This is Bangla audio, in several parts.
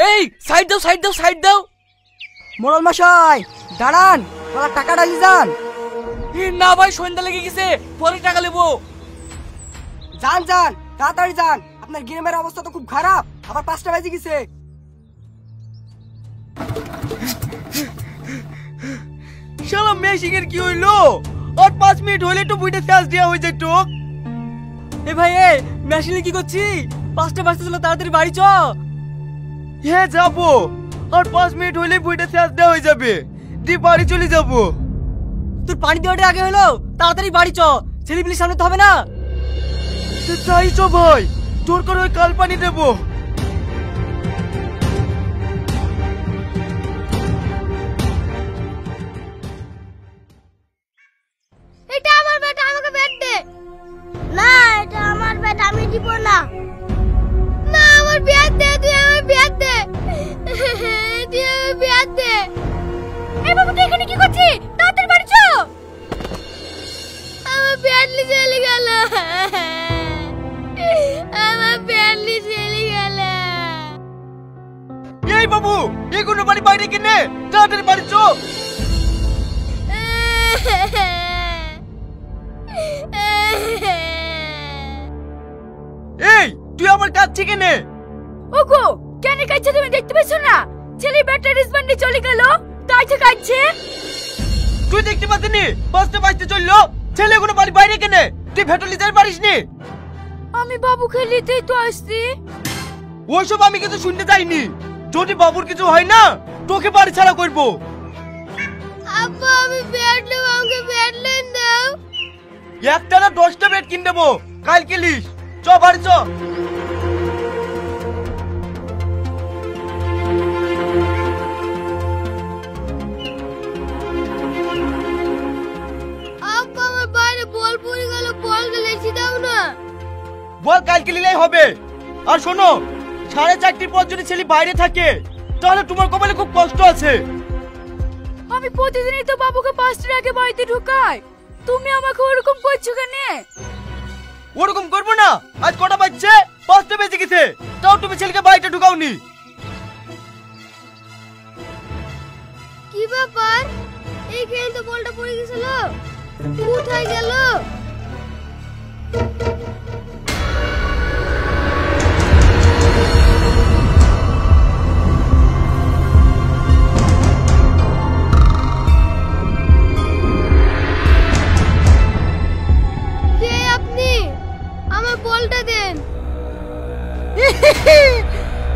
এই সাইড দাও সাইড দাও সাইড দাও। মোড়ল মশাই দাঁড়ান, বলা টাকাটা নিয়ে যান। না ভাই সন্ধ্যা লেগে গেছে, পরে টাকা নেবো। যান যান তাড়াতাড়ি যান, আপনার গ্রামের অবস্থা তো খুব খারাপ, আবার 5টা বেজে গেছে। শালা মেশিং এর কি হইলো? আর 5 মিনিট হইলে তো বুইটা চার্জ দেওয়া হয়ে যেত। এ ভাই এ মেশিনে কি করছি? 5টা বাজতে চলো, তাড়াতাড়ি বাড়ি চ। হ্যাঁ যাবো, আর 5 মিনিট হইলে বুইটা চার্জ দেওয়া হয়ে যাবে, দি বাড়ি চলে যাবো। তোর পানি দেওয়াটা আগে হলো, তাড়াতাড়ি বাড়ি চ, ছেলেপিলির সামনে তো হবে না। তাই চ ভাই, তোর করে ওই কাল পানি দেবো। এটা আমার ব্যাট, আমাকে ব্যাট দে। না এটা আমার ব্যাট, আমি দিব না। না আমার ব্যাট দে, তুই আমার ব্যাট দে, তুই আমার ব্যাট দে। এই বাবু তুই এখানে কি করছিস? তাড়াতাড়ি বাড়ি চ। আমার ব্যাট নিয়ে চলে গেল, আমার ব্যাট নিয়ে চলে গেল। এই বাবু এগুলো বাড়ি বাইরে কিনে, তাড়াতাড়ি বাড়ি চ। এই তুই আমার কাছ থেকে নে। ওগো কেন কাছে তুমি দেখতে পেছো না? ছেলে ব্যাটারি রিসবন্ডে চলে গেল, তাই তো কাছে। তুই দেখতে পাচ্ছিনি? 5টা বাজতে চললো, ছেলে এগুলো বাড়ি বাইরে কিনে, তুই ভেটলি যাই পারিস নি? আমি বাবু খেলিতেই তো আসছি। ওইসব আমি কিছু শুনতে চাইনি। যদি বাবুর কিছু হয় না, তোকে বাড়ি ছাড়া করবো। আব্বা আমি ব্যাট নেব, আমাকে ব্যাট লেন দাও। একটা না 10টা ব্যাট কিনে দেবো, কাল খেলিস। চ বাড়ি চ। আব্বা আমার বাইরে বল পড়ে গেল, বল লেছি দাও না। বল কাল খেলিলেই হবে। আর শোনো, 4:30 পর যদি ছেলে বাইরে থাকে, তাহলে তোমার কপালে খুব কষ্ট আছে। আমি প্রতিদিনই তো বাবুকে 5টার আগে বাড়িতে ঢুকাই, তুমি আমাকে ওরকম করছো কেন? ওরকম করবো না। আজ কটা বাজছে? 5টা বেজে গেছে, তাও তুমি ছেলেকে বাড়িতে ঢুকাওনি। কি ব্যাপার? এইখানে তো বলটা পড়ে গেছিল, কোথায় গেল? কে আপনি? আমার বলটা দেন।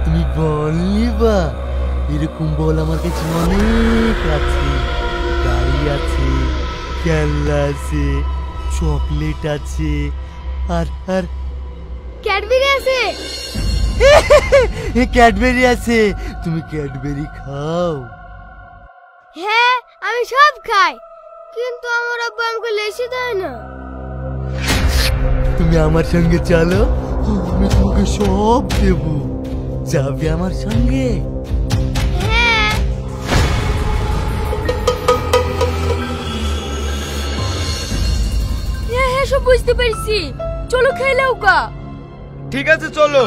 তুমি বল নিবা? এরকম বল আমার কাছে অনেক আছে। গাড়ি আছে, খেলনা আছে, চকলেট আছে, আর আর ক্যাডবেরি আছে। ক্যাডবেরি আছে। তুমি ক্যাডবেরি খাও? হ্যাঁ আমি সব খাই, কিন্তু আমার আব্বা আমাকে লেসি দেয় না। তুমি আমার সঙ্গে চলো, আমি তোমাকে সব দেব। যাবে আমার সঙ্গে? হ্যাঁ। হ্যাঁ হ্যাঁ সব বুঝতে পেরেছি, চলো খেলাও কা। ঠিক আছে চলো।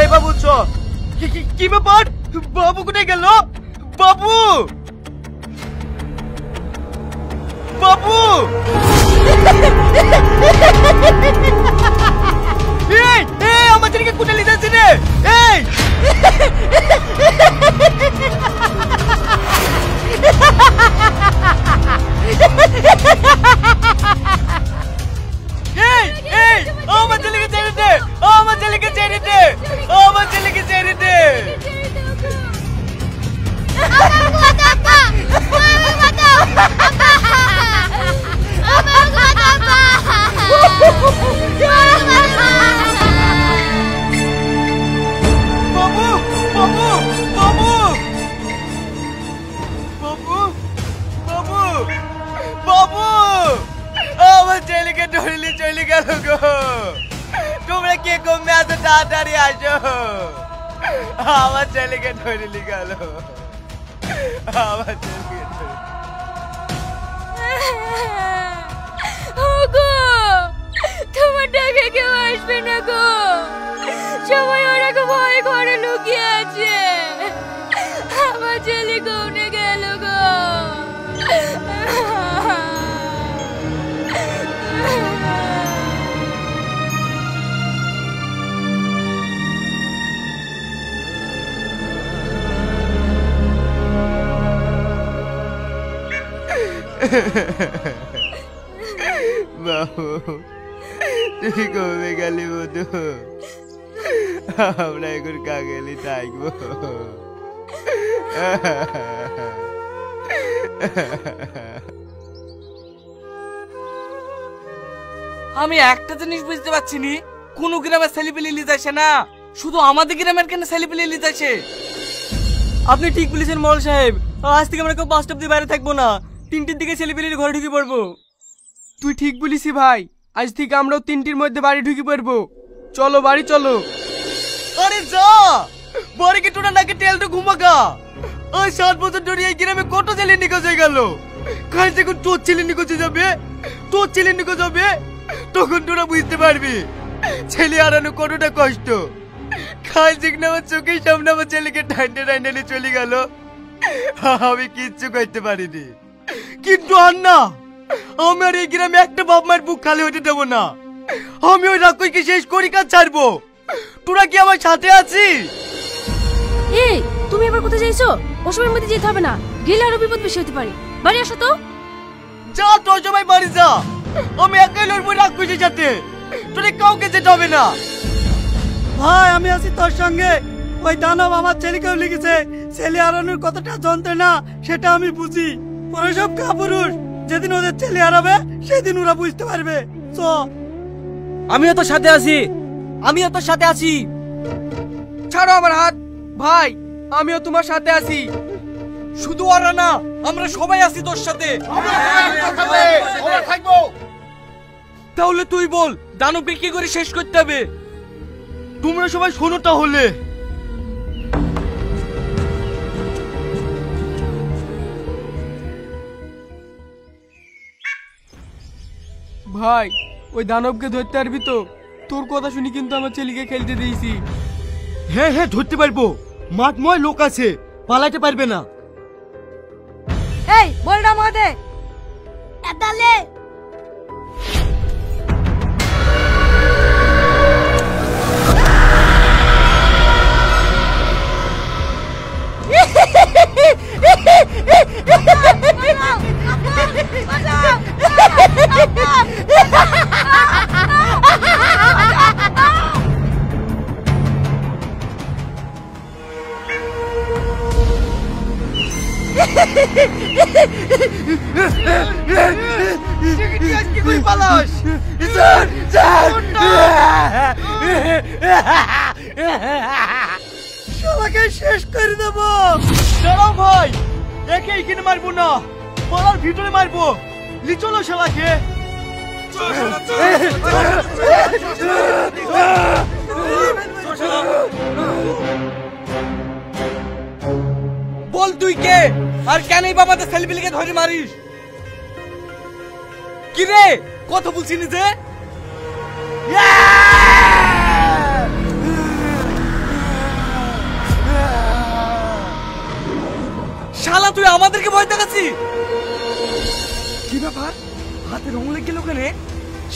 এই বাবু চ। কি ব্যাপার? বাবু কোথায় গেল? বাবু বাবু এই এই আমার ছেলেকে কোথায় নিয়ে যাচ্ছি রে? এই এই এই আমার ছেলেকে ছেড়ে দে, আমার ছেলেকে ছেড়ে দে, আমার ছেলেকে ছেড়ে দে। বাবু বাবু বাবু বাবু বাবু বাবু আমার ছেলেকে ধরলি চলে গেল গো। তোমরা কে কমে এত তাড়াতাড়ি আসো? আমার ছেলেকে ধরলি গেল, আমার ছেলেকে ওগো তোমার ডাকে কেউ আসবে না গো, সবাই ওরা ভয় ঘরে লুকিয়ে আছে। ছেলে কোনে গেল গো? বাবু তুই কবে গেলি বধু? আমরা এখন কাগেলি থাকবো। আমি একটা জিনিস বুঝতে পারছি নি, কোন গ্রামের ছেলেপিলে লিজ আসে না, শুধু আমাদের গ্রামের কেন ছেলেপিলে লিজ আসে? আপনি ঠিক বলেছেন মল সাহেব, আজ থেকে আমরা কেউ 5টা অবধি বাইরে থাকবো না, 3টির দিকে ছেলেপিলের ঘরে ঢুকে পড়বো। তুই ঠিক বলিসি ভাই, আজ থেকে আমরাও 3টির মধ্যে বাড়ি ঢুকে পড়বো। চলো বাড়ি চলো। আরে যা বাড়ি কি টোনা নাকি তেলটা ঘুমাকা। আর 7 বছর ধরে এই গ্রামে কত ছেলে নিখোঁজ হয়ে গেল, কাল যখন তোর ছেলে নিখোঁজ যাবে, তোর ছেলে নিখোঁজ হবে, তখন তোরা বুঝতে পারবি ছেলে হারানো কতটা কষ্ট। কাল যখন আমার চোখের সামনে আমার ছেলেকে টাইনে টাইনে চলে গেল, আমি কিচ্ছু করতে পারিনি। কিন্তু আর না, আমি আর এই গ্রামে একটা বাপ মায়ের বুক খালি হতে দেবো না। আমি ওই রাক্ষসকে শেষ করি কাজ ছাড়বো। তোরা কি আমার সাথে আছিস? এই তুমি এবার কোথায় যাইছো? ওসবের মধ্যে যেতে হবে না, গেলে আরো বিপদ বেশি হতে পারে। বাড়ি আসো তো। যা তোর সবাই বাড়ি যা, আমি একাই লড়বো রাক্ষসের সাথে, তোরে কাউকে যেতে হবে না। ভাই আমি আছি তোর সঙ্গে। ওই দানব আমার ছেলেকেও লিখেছে, ছেলে হারানোর কতটা যন্ত্রণা সেটা আমি বুঝি। ওরা সব কাপুরুষ, যেদিন ওদের ছেলে হারাবে সেদিন ওরা বুঝতে পারবে। চ আমিও তোর সাথে আছি, আমিও তোর সাথে আছি। ছাড়ো আমার হাত ভাই, আমিও তোমার সাথে আছি। শুধু ওরা না, আমরা সবাই আছি তোর সাথে। তাহলে তুই বল দানবকে কি করে শেষ করতে হবে? তোমরা সবাই শোনো তাহলে। ভাই ওই দানবকে ধরতে পারবি তো? তোর কথা শুনি কিন্তু আমার ছেলেকে খেলতে দিয়েছি। হ্যাঁ হ্যাঁ ধরতে পারবো, মাঠময় লোক আছে, পালাতে পারবে না। এই বলটা আমাকে দে। এতালে কি করে পালাস? শালাকে শেষ করে দেবো। দাঁড়াও ভাই, একে এখানে মারবো না, পালার ভিতরে মারবো। লি চলো শালাকে। বল তুই কে, আর কেনই বাবাদের ছেলেপিলেকে ধরে মারিস? কি রে কথা বলছিস যে? শালা তুই আমাদেরকে ভয় দেখাচ্ছিস? কি ব্যাপার, হাতে রং লেগে গেল কেন?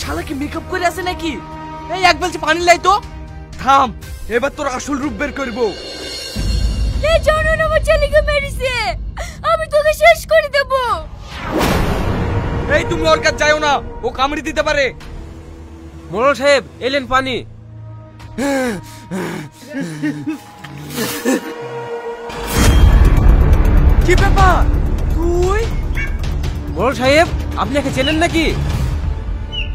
শালা কি মেকআপ করে আছে নাকি? এই এক বালতি পানি লাই তো। থাম, এবার তোর আসল রূপ বের করবো। এই জানো না আমার ছেলেকে মেরেছে, আমি তোকে শেষ করে দেব। এই তুমি ওর কাছে যাও না, ও কামড়ে দিতে পারে। মোড়ল সাহেব এলেন পানি। কি ব্যাপার তুই? মোড়ল সাহেব আপনি একে চেনেন নাকি?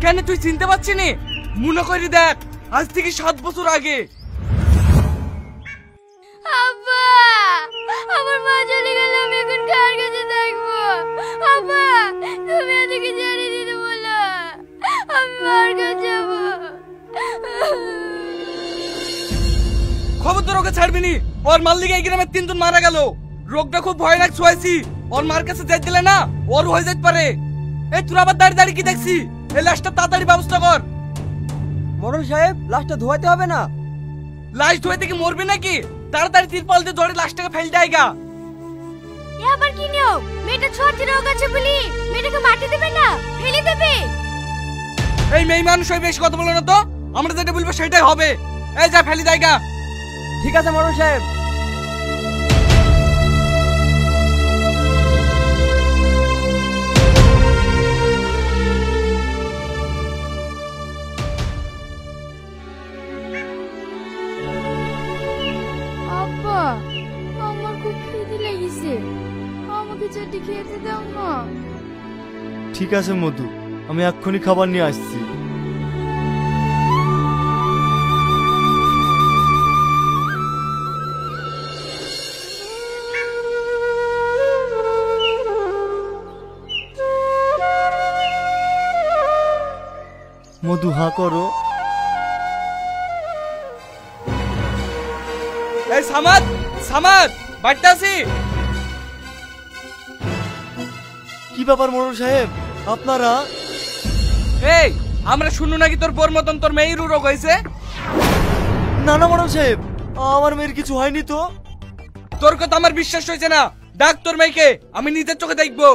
কেন তুই চিনতে পারছিস নি? মনে করি দেখ, আজ থেকে 7 বছর আগে। আব্বা আমার মা চলে গেল, আমি এখন কার কাছে থাকবো? আব্বা তুমি এদিকে ছেড়ে দিতে বলো, আমি মার কাছে যাবো। খবর তোর ওকে ছাড়বি নি, ওর মার লিগে এই গ্রামে 3 জন মারা গেল। রোগটা খুব ভয়ানক ছড়াইছি, ওর মার কাছে যাই দিলে না ওর হয়ে যেতে পারে। এই তোর আবার দাঁড়িয়ে দাঁড়িয়ে কি দেখছি? এই লাশটা তাড়াতাড়ি ব্যবস্থা কর। মোড়ল সাহেব লাশটা ধোয়াতে হবে না? লাশ ধুয়ে থেকে মরবে নাকি? তাড়াতাড়ি তিরপাল দিয়ে ধরে লাশটাকে ফেল দেয়গা। এ আবার কি নিয়ম? মেয়েটা ছোট রোগ আছে বলি মেয়েটাকে মাটি দেবে না, ফেলে দেবে? এই মেয়ে মানুষ হয়ে বেশি কথা বলো না তো, আমরা যেটা বলবো সেটাই হবে। এই যা ফেলি দেয় গা। ঠিক আছে মোড়ল সাহেব। আব্বা, আমার খুব খিদে লেগেছে, আমাকে চাটি খেতে দাও না। ঠিক আছে মধু, আমি এক্ষুনি খাবার নিয়ে আসছি। মধু হাঁ করো। এই সামাদ, সামাদ, বাড়িতে আসি। কি ব্যাপার মোড়ল সাহেব, আপনারা? এই আমরা শুনু নাকি তোর বোর মতন তোর মেয়ের রোগ হয়েছে? না না মোড়ল সাহেব, আমার মেয়ের কিছু হয়নি তো। তোর কথা আমার বিশ্বাস হয়েছে না, ডাক তোর মেয়েকে, আমি নিজের চোখে দেখবো।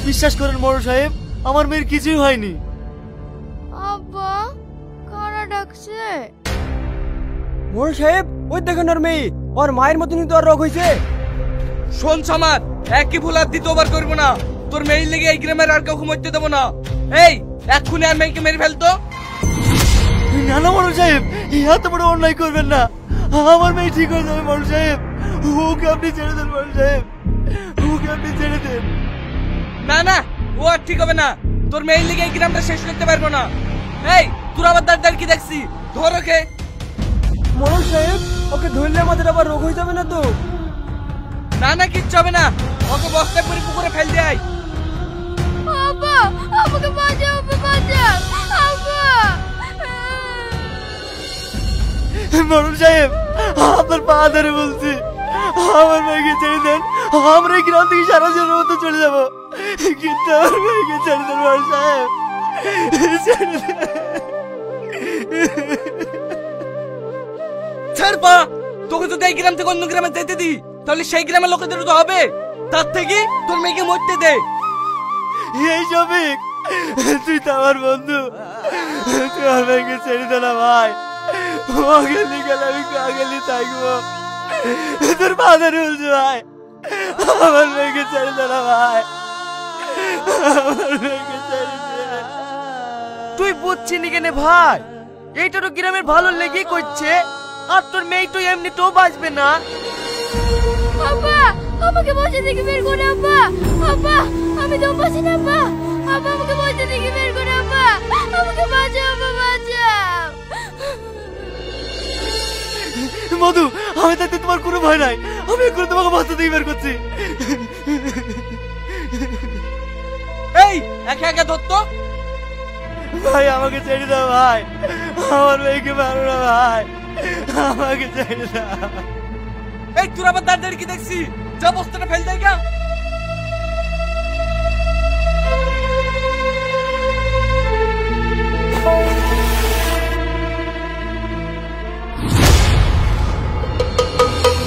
বিশ্বাস করেন মোড়ল সাহেব, আমার মেয়ের কিছুই হয়নি। আব্বা, কারা ডাকছে? মোড়ল সাহেব, ওই দেখেন ওর মেয়ে, ওর মায়ের মতনই তো ওর রোগ হয়েছে। শোন সামাদ, একই ভুল আর দ্বিতীয়বার করবো না। তোর মেয়ের লেগে এই গ্রামের আর কাউকে মরতে দেবো না। এই এক্ষুনি আর মেয়েকে মেরে ফেলতো। না না মোড়ল সাহেব, এত বড় অন্যায় করবেন না। আমার মেয়ে ঠিক হয়ে যাবে মোড়ল সাহেব, ওকে আপনি ছেড়ে দেন মোড়ল সাহেব, ওকে আপনি ছেড়ে দেন। না না, ও আর ঠিক হবে না। তোর মেয়ের লেগে এই গ্রামটা শেষ করতে পারবো না। এই তোর আবার দাঁড় কি দেখছি, ধর ওকে। মোড়ল সাহেব, ওকে ধরলে আমাদের আবার রোগ হয়ে যাবে না তো? না না, কিচ্ছু হবে না, ওকে বস্তায় করে পুকুরে ফেল দেয়। আব্বা, আমাকে বাঁচাও, আব্বা বাঁচাও, আব্বা। মোড়ল সাহেব, আপনার পা ধরে বলছি, আমার মেয়েকে ছেড়ে দেন। আমরা এই গ্রাম থেকে সারা জীবনের মতো চলে যাবো, কিন্তু আমার মেয়েকে ছেড়ে দেন মোড়ল সাহেব, ছেড়ে দেন। ছাড় পা, তোকে যদি এই গ্রাম থেকে অন্য গ্রামে যেতে দি, তাহলে সেই গ্রামের লোকেদের তো হবে। তার থেকে তোর মেয়েকে মরতে দে। এই শফিক, তুই তো আমার বন্ধু, তুই আমার মেয়েকে ছেড়ে দে না ভাই। ওকে নিকাল আমি কাগেলি থাকবো, তোর বাধা রয়েছে ভাই। আমার মেয়েকে ছেড়ে দে না ভাই, আমার মেয়েকে ছেড়ে দে। তুই বুঝছিস নি কেনে ভাই? এইটা তো গ্রামের ভালো লেগেই করছে, আর তোর মেয়ে তো এমনিতেও বাঁচবে না। আব্বা, আমাকে বাঁচা থেকে বের করে আব্বা, আব্বা, আমি তো বাঁচি না আব্বা, আব্বা আমাকে বাঁচা থেকে বের করে আব্বা, আমাকে বাঁচাও, আব্বা বাঁচাও। মধু, আমি তাতে তোমার কোনো ভয় নাই, আমি এখন তোমাকে বাঁচা থেকে বের করছি। এই একা একা ধরতো। ভাই আমাকে ছেড়ে দাও ভাই, আমার মেয়েকে মারো না ভাই, আমাকে ছেড়ে দাও। এই তোর আবার দাঁড় কি দেখছি, যা বস্তাটা ফেল দেয় গা।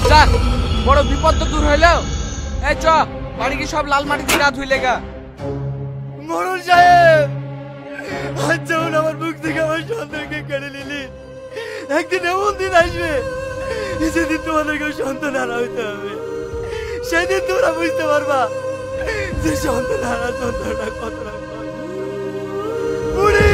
যাক, বড় বিপদ তো দূর হইলো। এই চ, বাড়ি কি সব লাল মাটি দিয়ে গা ধুইলে গা। মোড়ল সাহেব, আজ যেমন আমার বুক থেকে আমার সন্তানকে কেড়ে নিলি, একদিন এমন দিন আসবে যেদিন তোমাদেরকে সন্তান হারা হইতে হবে। সেদিন তোমরা বুঝতে পারবা যে সন্তান হারা সন্তানটা কতটা কষ্ট। বুড়ি,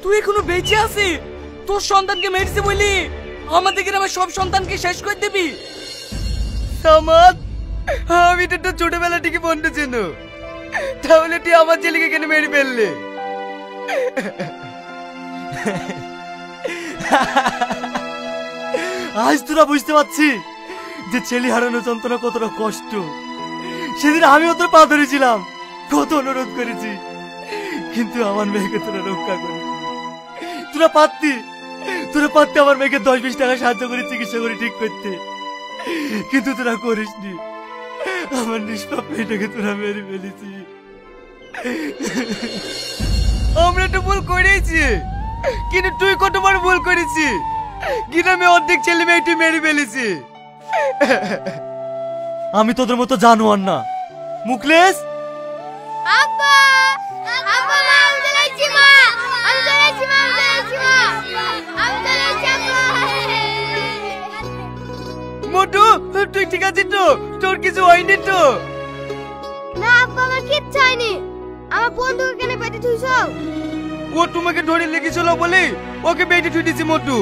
তুই এখনো বেঁচে আছিস? তোর সন্তানকে মেরেছে বলি আমাদের গ্রামের সব সন্তানকে শেষ করে দিবি? সামাদ, আমি তো তোর ছোটবেলা থেকে বন্ধু ছিল, তাহলে তুই আমার ছেলেকে কেন মেরে ফেললে? আজ তোরা বুঝতে পারছি যে ছেলে হারানো যন্ত্রণা কতটা কষ্ট। সেদিন আমিও তোর পা ধরেছিলাম, কত অনুরোধ করেছি, কিন্তু আমার মেয়েকে তোরা রক্ষা করিস। তোরা পারতি আমার মেয়েকে 10-20 টাকা সাহায্য করে চিকিৎসা করে ঠিক করতে, কিন্তু তোরা করিসনি। আমার নিষ্পাপ মেয়েটাকে তোরা মেরে ফেলেছি। আমরা তো ভুল করেছি, কিন্তু তুই কতবার ভুল করেছি। গ্রামে অর্ধেক ছেলে মেয়ে তুই মেরে ফেলেছি। আমি তোদের মতো জানোয়ার না। মুকলেশ, আব্বা আব্বা মা আমি চলেছি মা, আমি চলেছি মা, আমি চলেছি মা, আমি চলেছি আব্বা। মোটু তুই ঠিক আছিস তো? তোর কিছু হয়নি তো? না আব্বা আমার কিচ্ছু হয়নি। আমার বন্ধুকে কেন পেটে থুইছো? ও তোমাকে ধরে লেগেছিল বলে ওকে বেটে ছুটেছি মোটু।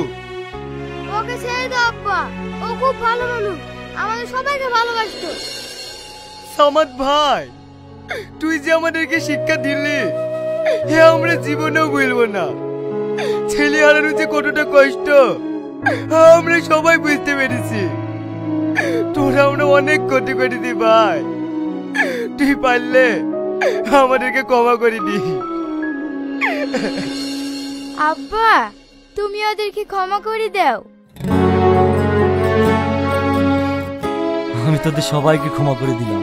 ওকে ছেড়ে দাও আব্বা, ও খুব ভালো মানুষ, আমাদের সবাইকে ভালোবাসতো। সামাদ ভাই, তুই যে আমাদেরকে শিক্ষা দিলি হে আমরা জীবনেও ভুলবো না। ছেলে হারানো যে কতটা কষ্ট আমরা সবাই বুঝতে পেরেছি। তোরা আমরা অনেক ক্ষতি করে দি ভাই, তুই পারলে আমাদেরকে ক্ষমা করে দি। আব্বা তুমি ওদেরকে ক্ষমা করে দাও। আমি তোদের সবাইকে ক্ষমা করে দিলাম।